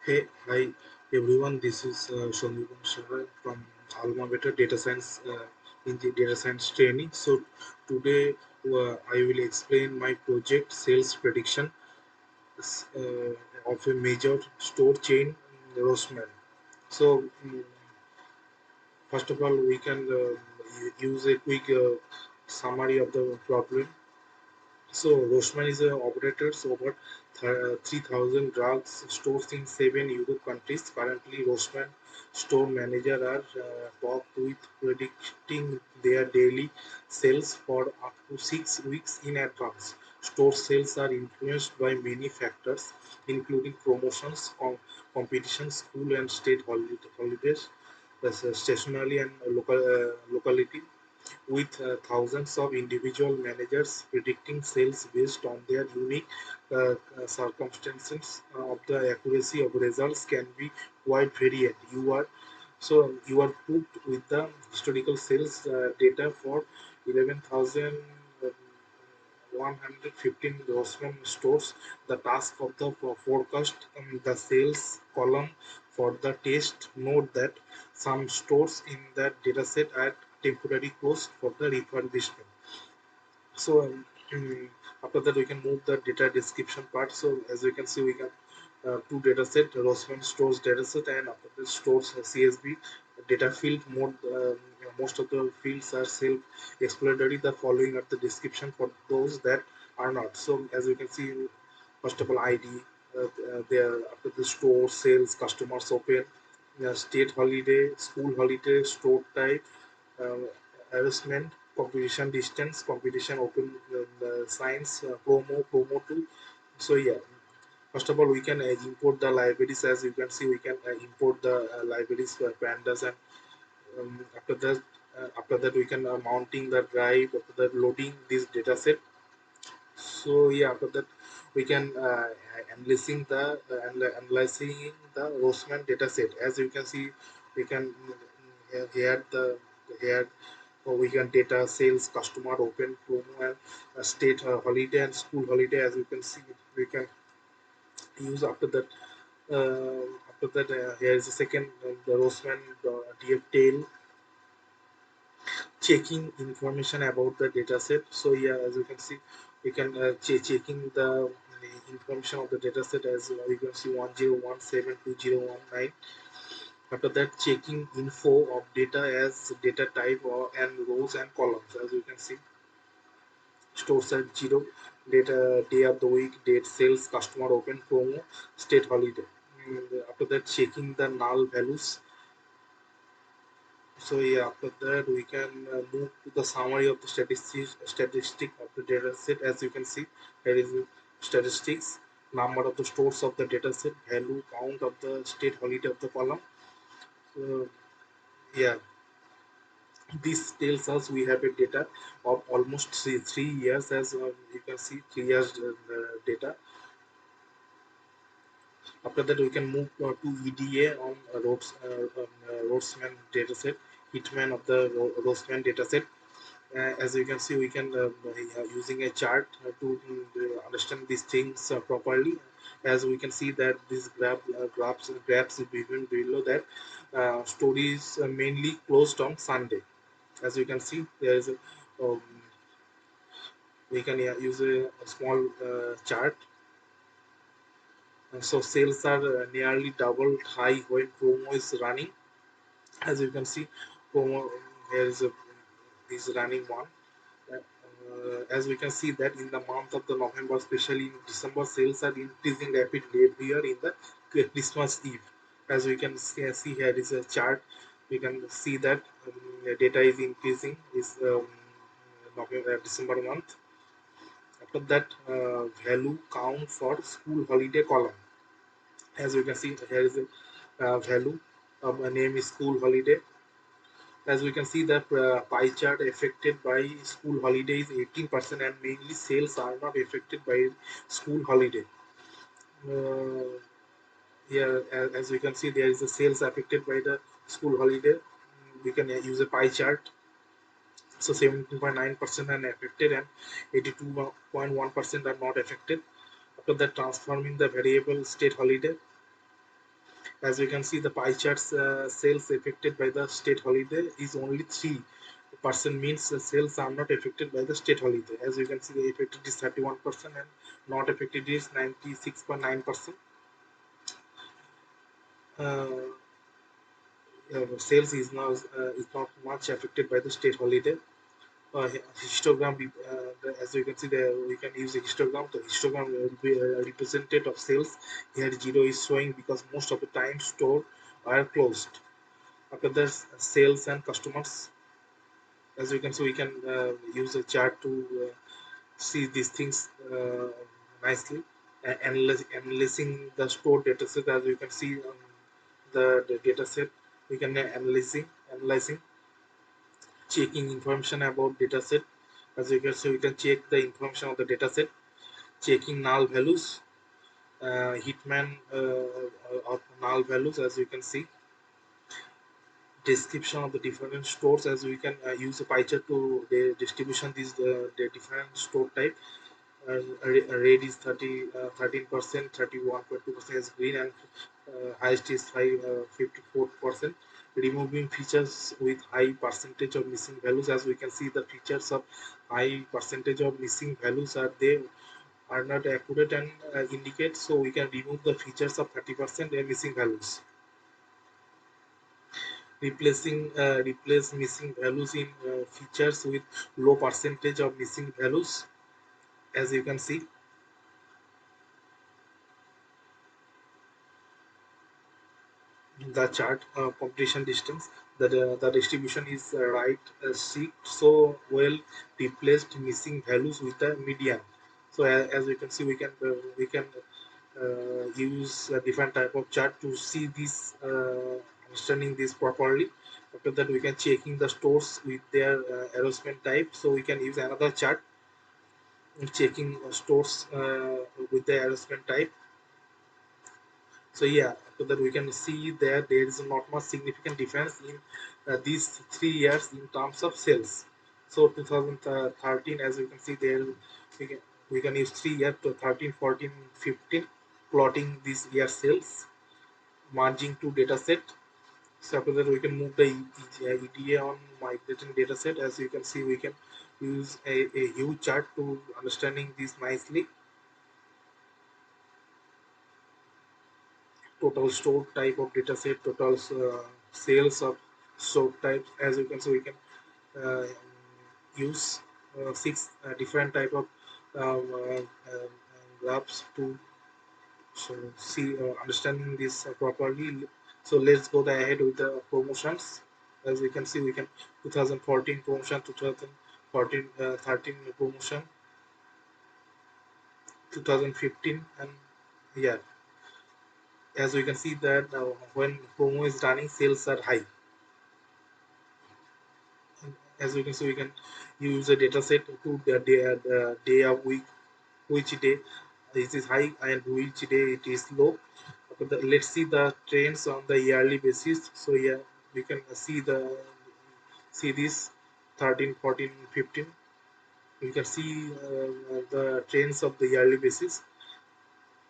Hey, hi everyone. This is Shandipam Shah from Alma Beta Data Science in the Data Science training. So today I will explain my project sales prediction of a major store chain, Rossmann. So first of all, we can use a quick summary of the problem. So Rossmann is a operators over 3,000 drugs stores in 7 Europe countries. Currently, Rossmann store manager are tasked with predicting their daily sales for up to 6 weeks in advance. Store sales are influenced by many factors, including promotions, competition, school and state holidays, stationally and locality with thousands of individual managers predicting sales based on their unique circumstances of the accuracy of results can be quite varied. You are put with the historical sales data for 11,115 Rossmann stores. The task of the forecast the sales column for the test. Note that some stores in that dataset are temporarily closed for the refurbishment. So after that we can move the data description part. So as we can see, we can two data set, Rossmann stores data set, and after this stores CSV data field mode. Most of the fields are self-explanatory. The following are the description for those that are not. So as you can see, first of all, ID. There after the store sales, customers open, state holiday, school holiday, store type, uh, harassment, competition distance, competition open signs, promo 2. So yeah, first of all, we can import the libraries. As you can see, we can import the libraries for pandas, and after that we can mounting the drive. After that, loading this data set. So yeah, after that we can analyzing the Rossmann data set. As you can see, we can here the here we can data sales, customer, open, promo, and state holiday and school holiday. As you can see, we can use after that here is the second the Rossmann DF tail checking information about the dataset. So yeah, as you can see, we can checking the information of the dataset as we can see 10172019. After that, checking info of data as data type or and rows and columns. As you can see, stores at zero, data day of the week, date, sales, customer, open, promo, state holiday. After that, checking the null values. So yeah, after that we can move to the summary of the statistic of the data set. As you can see, there is statistics, number of the stores of the data set, value, count of the state holiday of the column. So yeah, this tells us we have a data of almost 3 years. As you can see, 3 years data. After that, we can move to EDA on Roadsman dataset, Hitman of the Roadsman dataset. As you can see, we can using a chart to understand these things properly. As we can see that this graphs given below that stories mainly closed on Sunday. As you can see, there is a um, we can use a small chart. So sales are nearly double high when promo is running. As you can see, promo here is running one. As we can see that in the month of the November, especially in December, sales are increasing rapidly every year in the Christmas Eve. As we can see here is a chart. We can see that data is increasing is November December month. After that, value count for school holiday column. As you can see, here is a value. A name is school holiday. As we can see, the pie chart affected by school holidays 18%, and mainly sales are not affected by school holiday. Uh, yeah, as we can see, there is a sales affected by the school holiday. We can use a pie chart. So 17.9% are affected and 82.1% are not affected. After that, transforming the variable state holiday. As we can see, the pie charts sales affected by the state holiday is only 3%, means the sales are not affected by the state holiday. As you can see, the affected is 31% and not affected is 96.9%. Uh, Sales is not much affected by the state holiday. Histogram, as you can see there, we can use a histogram. The histogram will be a representative of sales. Here 0 is showing because most of the time store are closed. After that, sales and customers, as you can see, we can use a chart to see these things nicely. Analyzing the store data set, as you can see on the data set, we can analyzing, checking information about data set. As you can see, we can check the information of the data set, checking null values, hitman of null values. As you can see, description of the different stores, as we can use a pie chart to the distribution these the different store type. Red is 13%, 31.2% is green, and highest is 54%. Removing features with high percentage of missing values, as we can see the features of high percentage of missing values are not accurate and indicate, so we can remove the features of 30% and missing values. Replace missing values in features with low percentage of missing values. As you can see, the chart completion distance, the distribution is right sheet, so well replaced missing values with the median. So as you can see, we can use a different type of chart to see this, understanding this properly. After that, we can checking the stores with their arrangement type, so we can use another chart checking stores with the arrangement type. So yeah, so that we can see that there is not much significant difference in these 3 years in terms of sales. So 2013, as you can see there, we can, we can use 3 years to 13, 14, 15, plotting this year sales, merging to data set. So after that, we can move the EDA on migrating data set. As you can see, we can use a huge chart to understanding this nicely. Total store type of data set, total sales of store types. As you can see, we can uh, use six different type of graphs to see understanding this properly. So let's go ahead with the promotions. As we can see, we can 2014 promotion, 2014 13 promotion, 2015, and yeah, as we can see that when promo is running, sales are high. As we can see, we can use a data set to the day of week, which day it is high and which day it is low. Let's see the trends on the yearly basis. So yeah, we can see this 13, 14, 15. We can see the trends of the yearly basis.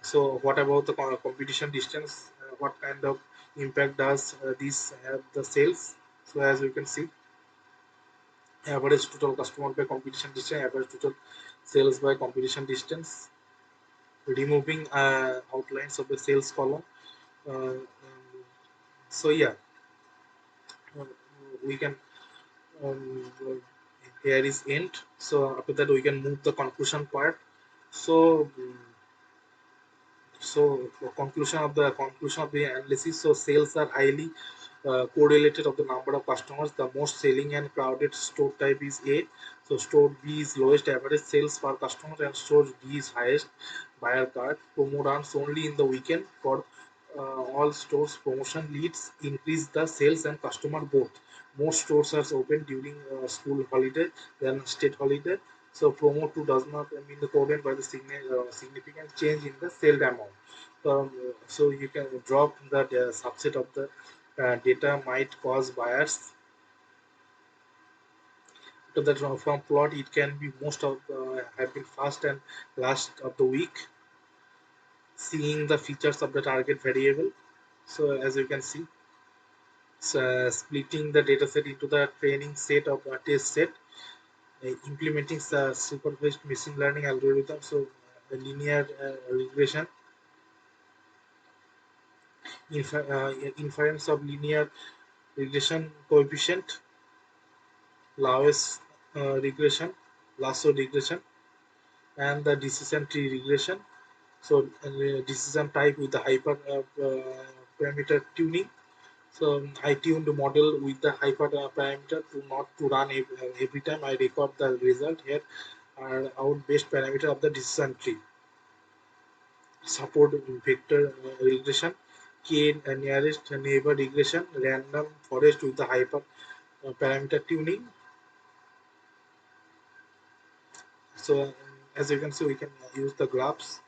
So what about the competition distance? What kind of impact does this have the sales? So as we can see, average total customer by competition distance, average total sales by competition distance, removing outlines of the sales column. So yeah, uh, we can uh, here is end. So after that, we can move the conclusion part. So for conclusion of the analysis, so sales are highly correlated of the number of customers. The most selling and crowded store type is A. So store B is lowest average sales per customer, and store D is highest buyer card. Promo runs only in the weekend for all stores. Promotion leads increase the sales and customer both. Most stores are open during school holiday than state holiday. So promo 2 does not mean the correlate by the significant change in the sale amount. So you can drop the subset of the data might cause bias. To the from plot, it can be most of have been first and last of the week, seeing the features of the target variable. So as you can see, splitting the dataset into the training set of a test set, implementing the supervised machine learning algorithm. So linear regression, inference of linear regression coefficient, Lawes regression, lasso regression, and the decision tree regression. So decision type with the hyper parameter tuning. So I tuned the model with the hyper parameter to not to run every time I record the result. Here are our best parameter of the decision tree. Support vector regression, k nearest neighbor regression, random forest with the hyper parameter tuning. So as you can see, we can use the graphs.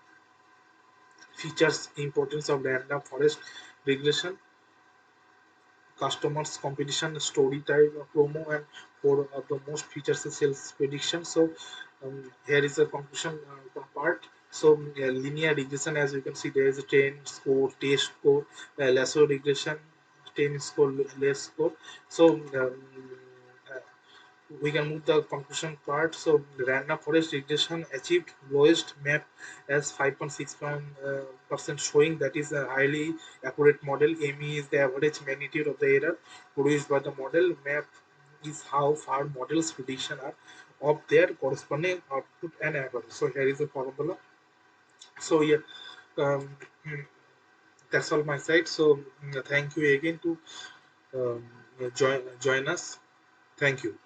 Features importance of random forest regression, customers competition, story type, promo, and four of the most features and sales prediction. So here is the conclusion part. So linear regression, as you can see, there is a 10 score, test score, lasso regression, 10 score, less score. So uh, we can move the conclusion part. So random forest regression achieved lowest map as 5.6% showing that is a highly accurate model. ME is the average magnitude of the error produced by the model. Map is how far models prediction are of their corresponding output and average. So here is the formula. So yeah, um, mm, that's all my side. So thank you again to join us. Thank you.